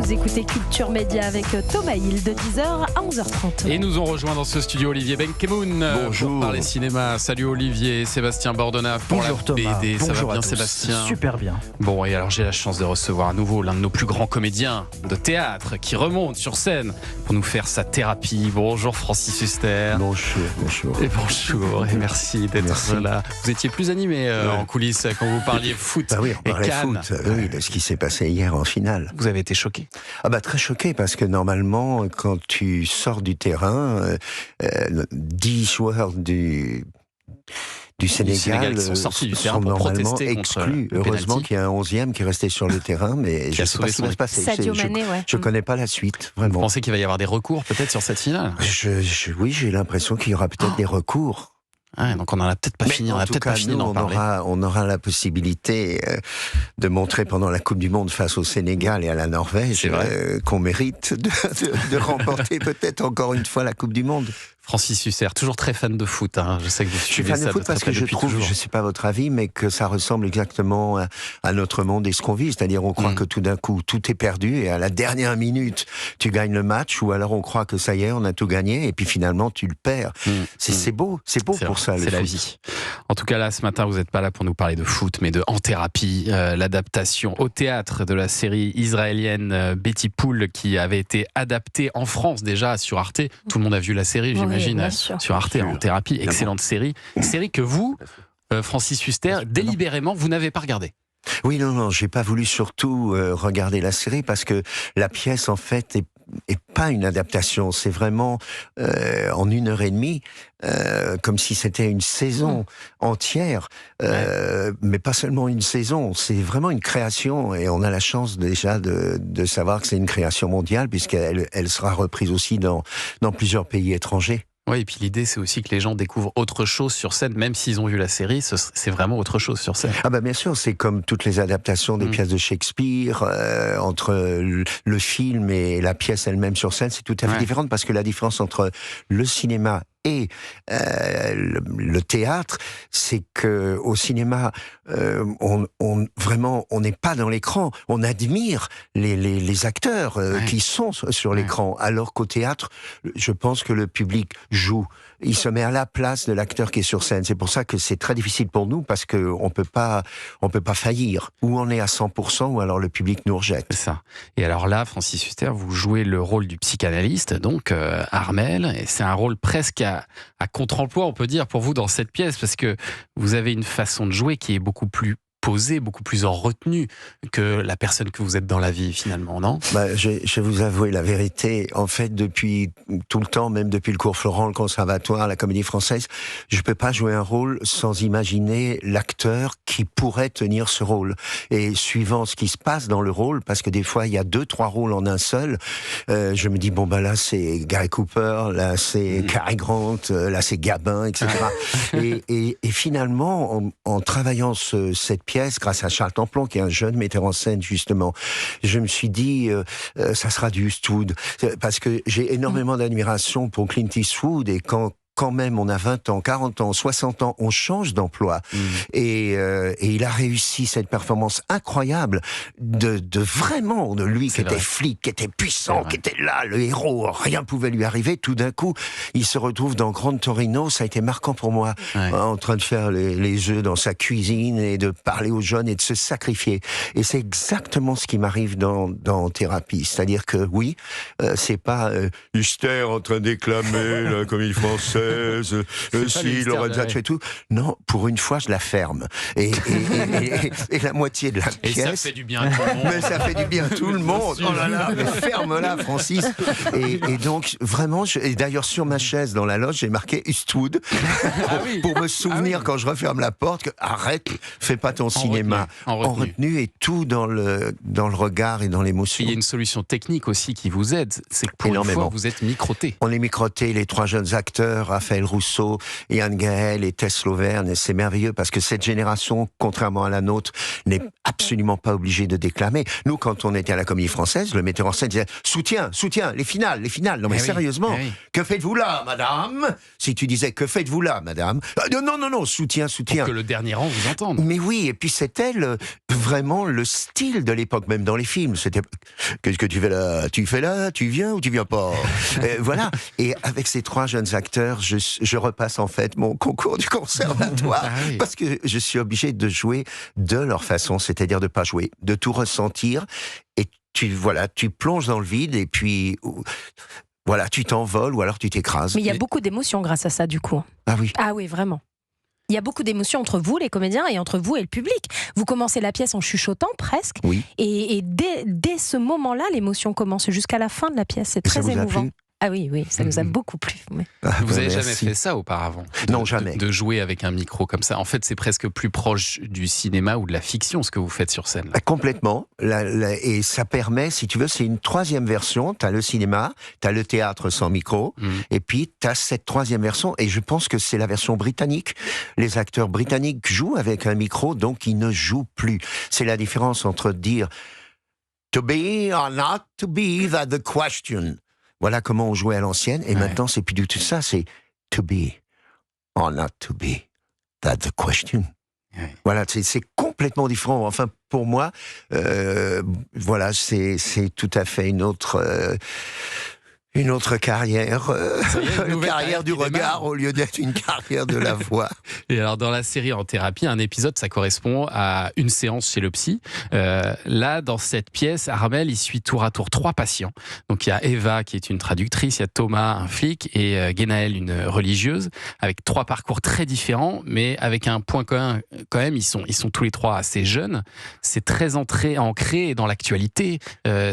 Vous écoutez Culture Média avec Thomas Hill de 10h à 11h30. Et nous ont rejoint dans ce studio Olivier Benkemoun pour parler cinéma. Salut Olivier, Sébastien Bordona pour Bonjour la Thomas. BD. Ça Bonjour va bien à tous. Sébastien? Super bien. Bon, et alors j'ai la chance de recevoir à nouveau l'un de nos plus grands comédiens de théâtre qui remonte sur scène pour nous faire sa thérapie. Bonjour Francis Huster. Bonjour. Et bonjour et merci d'être là. Vous étiez plus animé en coulisses quand vous parliez foot oui, on et parlait Cannes. foot, oui, de ce qui s'est passé hier en finale. Vous avez été choqué? Très choqué parce que normalement, quand tu sors du terrain, 10 joueurs du Sénégal sont sortis du terrain pour normalement protester exclus. contre le Heureusement penalty. qu'il y a un 11e qui est resté sur le terrain, mais je ne sais pas ce qui va se passer. Sadio Mané, ouais. Je connais pas la suite, Vous vraiment. pensez qu'il va y avoir des recours peut-être sur cette finale? Oui, j'ai l'impression qu'il y aura peut-être des recours. Ah, donc on n'en a peut-être pas fini, on n'a peut-être pas fini d'en parler. On aura la possibilité de montrer pendant la Coupe du Monde face au Sénégal et à la Norvège qu'on mérite de remporter peut-être encore une fois la Coupe du Monde. Francis Huster, toujours très fan de foot. Hein. Je sais que vous suivez ça. Je suis fan de foot parce que je trouve, je ne sais pas votre avis, mais que ça ressemble exactement à notre monde et ce qu'on vit. C'est-à-dire, on croit que tout d'un coup, tout est perdu et à la dernière minute, tu gagnes le match, ou alors on croit que ça y est, on a tout gagné et puis finalement, tu le perds. C'est beau pour ça. C'est la vie. En tout cas, là, ce matin, vous n'êtes pas là pour nous parler de foot, mais de En Thérapie, l'adaptation au théâtre de la série israélienne Betty Pool, qui avait été adaptée en France déjà sur Arte. Tout le monde a vu la série, j'imagine, sur Arte, En Thérapie. Excellente série. Série que vous, Francis Huster, délibérément, vous n'avez pas regardée. Oui, non, j'ai pas voulu surtout regarder la série parce que la pièce, en fait, est pas une adaptation. C'est vraiment en 1h30, comme si c'était une saison entière, mais pas seulement une saison. C'est vraiment une création et on a la chance déjà de savoir que c'est une création mondiale puisqu'elle sera reprise aussi dans plusieurs pays étrangers. Oui, et puis l'idée, c'est aussi que les gens découvrent autre chose sur scène, même s'ils ont vu la série, c'est vraiment autre chose sur scène. Bien sûr, c'est comme toutes les adaptations des pièces de Shakespeare, entre le film et la pièce elle-même sur scène, c'est tout à fait différent, parce que la différence entre le cinéma et le théâtre, c'est que au cinéma, on n'est pas dans l'écran, on admire les acteurs qui sont sur l'écran, alors qu'au théâtre, je pense que le public joue. Il se met à la place de l'acteur qui est sur scène. C'est pour ça que c'est très difficile pour nous, parce que on peut pas faillir. Ou on est à 100%, ou alors le public nous rejette. C'est ça. Et alors là, Francis Huster, vous jouez le rôle du psychanalyste, donc Armel, et c'est un rôle presque à contre-emploi, on peut dire, pour vous dans cette pièce, parce que vous avez une façon de jouer qui est beaucoup plus posée, beaucoup plus en retenue que la personne que vous êtes dans la vie, finalement, non? Je vais vous avouer la vérité. En fait, depuis tout le temps, même depuis le cours Florent, le conservatoire, la Comédie Française, je peux pas jouer un rôle sans imaginer l'acteur qui pourrait tenir ce rôle. Et suivant ce qui se passe dans le rôle, parce que des fois, il y a 2-3 rôles en un seul, je me dis, là, c'est Gary Cooper, là, c'est Cary Grant, là, c'est Gabin, etc. et finalement, en travaillant cette pièce, grâce à Charles Templon, qui est un jeune metteur en scène, justement, je me suis dit, ça sera du Eastwood, parce que j'ai énormément d'admiration pour Clint Eastwood, et quand même on a 20 ans, 40 ans, 60 ans, on change d'emploi. Et il a réussi cette performance incroyable de lui qui était flic, qui était puissant, qui était là, le héros, rien pouvait lui arriver. Tout d'un coup, il se retrouve dans Grand Torino. Ça a été marquant pour moi, en train de faire les œufs dans sa cuisine et de parler aux jeunes et de se sacrifier. Et c'est exactement ce qui m'arrive dans Thérapie. C'est-à-dire que oui, c'est pas Huster en train de déclamer la comédie française, si Lorenzaccio et tout. Non, pour une fois, je la ferme. Et la moitié de la pièce. Et ça fait du bien à tout le monde. Mais ça fait du bien à tout le monde. Oh là là, mais ferme-la, Francis. Et donc, vraiment, et d'ailleurs, sur ma chaise dans la loge, j'ai marqué Eastwood. Pour me souvenir, quand je referme la porte, que arrête, fais pas ton cinéma. En retenue et tout dans le regard et dans l'émotion. Il y a une solution technique aussi qui vous aide. C'est que pour une fois, vous êtes microté. On est microté, les 3 jeunes acteurs, Raphaël Rousseau, Yann Gaël et Tess Lauverne, et c'est merveilleux parce que cette génération, contrairement à la nôtre, n'est absolument pas obligée de déclamer. Nous, quand on était à la Comédie Française, le metteur en scène disait « Soutien, les finales ». Non mais sérieusement, que faites-vous là, madame ? Si tu disais « Que faites-vous là, madame ?» Non, soutien. Pour que le dernier rang vous entende. Mais oui, et puis c'était vraiment le style de l'époque, même dans les films. C'était « Qu'est-ce que tu fais là ? Tu fais là ? Tu viens ou tu viens pas ?» Voilà. Et avec ces 3 jeunes acteurs, je repasse en fait mon concours du conservatoire parce que je suis obligé de jouer de leur façon, c'est-à-dire de pas jouer, de tout ressentir. Et tu plonges dans le vide et puis voilà, tu t'envoles ou alors tu t'écrases. Mais il y a beaucoup d'émotions grâce à ça, du coup. Ah oui. Ah oui, vraiment. Il y a beaucoup d'émotions entre vous, les comédiens, et entre vous et le public. Vous commencez la pièce en chuchotant, presque. Oui. Et dès ce moment-là, l'émotion commence jusqu'à la fin de la pièce. C'est très émouvant. Ah oui, ça nous a beaucoup plu. Mais... Vous n'avez jamais fait ça auparavant ? Non, jamais. De jouer avec un micro comme ça. En fait, c'est presque plus proche du cinéma ou de la fiction, ce que vous faites sur scène. Complètement. Et ça permet, si tu veux, c'est une 3e version. Tu as le cinéma, tu as le théâtre sans micro, et puis tu as cette 3e version. Et je pense que c'est la version britannique. Les acteurs britanniques jouent avec un micro, donc ils ne jouent plus. C'est la différence entre dire « to be or not to be, that's the question ». Voilà comment on jouait à l'ancienne, et maintenant c'est plus du tout ça, c'est to be or not to be, that's the question. Voilà, c'est complètement différent. Enfin, pour moi, voilà, c'est tout à fait une autre carrière, une carrière du regard au lieu d'être une carrière de la voix. Et alors dans la série En thérapie, un épisode, ça correspond à une séance chez le psy. Là, dans cette pièce, Armel, il suit tour à tour 3 patients. Donc il y a Eva qui est une traductrice, il y a Thomas, un flic, et Guénaëlle, une religieuse, avec 3 parcours très différents, mais avec un point commun quand même, ils sont tous les 3 assez jeunes. C'est très ancré dans l'actualité,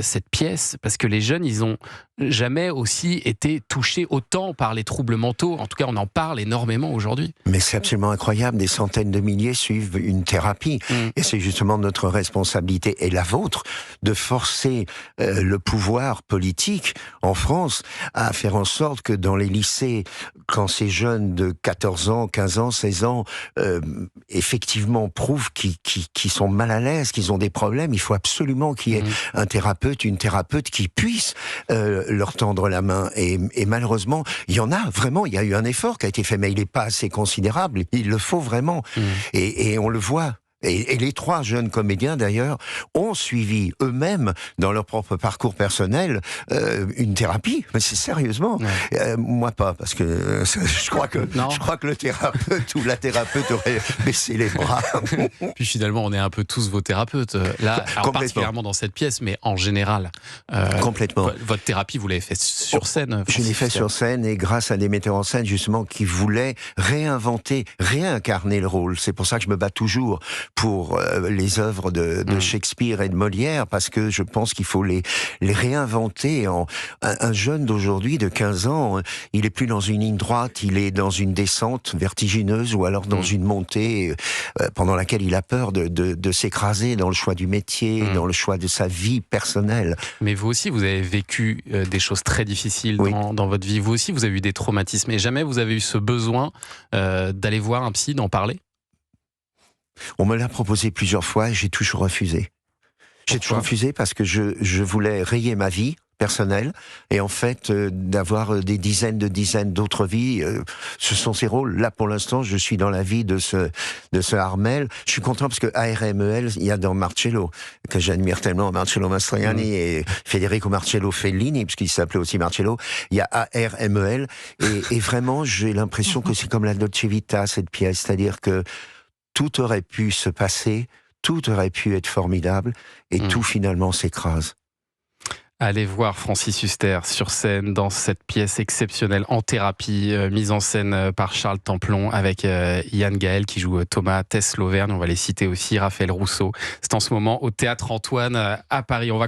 cette pièce, parce que les jeunes, ils ont jamais aussi été touchés autant par les troubles mentaux. En tout cas, on en parle énormément aujourd'hui. Mais c'est absolument incroyable. Des centaines de milliers suivent une thérapie. Et c'est justement notre responsabilité, et la vôtre, de forcer le pouvoir politique en France à faire en sorte que dans les lycées, quand ces jeunes de 14 ans, 15 ans, 16 ans, effectivement prouvent qu'ils sont mal à l'aise, qu'ils ont des problèmes, il faut absolument qu'il y ait un thérapeute, une thérapeute qui puisse leur tendre la main. Et malheureusement, il y en a vraiment, il y a eu un effort qui a été fait, mais il n'est pas assez considérable. Il le faut vraiment. Et on le voit. Et les 3 jeunes comédiens, d'ailleurs, ont suivi eux-mêmes, dans leur propre parcours personnel, une thérapie. Mais c'est sérieusement. Moi pas, parce que je crois que le thérapeute ou la thérapeute aurait baissé les bras. Puis finalement, on est un peu tous vos thérapeutes. Là, alors particulièrement dans cette pièce, mais en général. Complètement. Votre thérapie, vous l'avez faite sur scène. Je l'ai fait sur scène, et grâce à des metteurs en scène, justement, qui voulaient réincarner le rôle. C'est pour ça que je me bats toujours pour les œuvres de Shakespeare et de Molière, parce que je pense qu'il faut les réinventer. Un jeune d'aujourd'hui, de 15 ans, il est plus dans une ligne droite, il est dans une descente vertigineuse, ou alors dans une montée pendant laquelle il a peur de s'écraser dans le choix du métier, dans le choix de sa vie personnelle. Mais vous aussi, vous avez vécu des choses très difficiles dans votre vie. Vous aussi, vous avez eu des traumatismes. Et jamais vous avez eu ce besoin d'aller voir un psy, d'en parler ? On me l'a proposé plusieurs fois et j'ai toujours refusé. J'ai toujours refusé parce que je voulais rayer ma vie personnelle, et en fait d'avoir des dizaines d'autres vies, ce sont ces rôles. Là pour l'instant, je suis dans la vie de ce Armel. Je suis content parce que ARMEL, il y a dans Marcello, que j'admire tellement, Marcello Mastroianni et Federico Marcello Fellini, puisqu'il s'appelait aussi Marcello. Il y a ARMEL, et vraiment j'ai l'impression que c'est comme la Dolce Vita, cette pièce, c'est-à-dire que tout aurait pu se passer, tout aurait pu être formidable, et tout finalement s'écrase. Allez voir Francis Huster sur scène dans cette pièce exceptionnelle En thérapie, mise en scène par Charles Templon, avec Yann Gaël qui joue Thomas, Tess Lauverne, on va les citer aussi, Raphaël Rousseau. C'est en ce moment au Théâtre Antoine à Paris.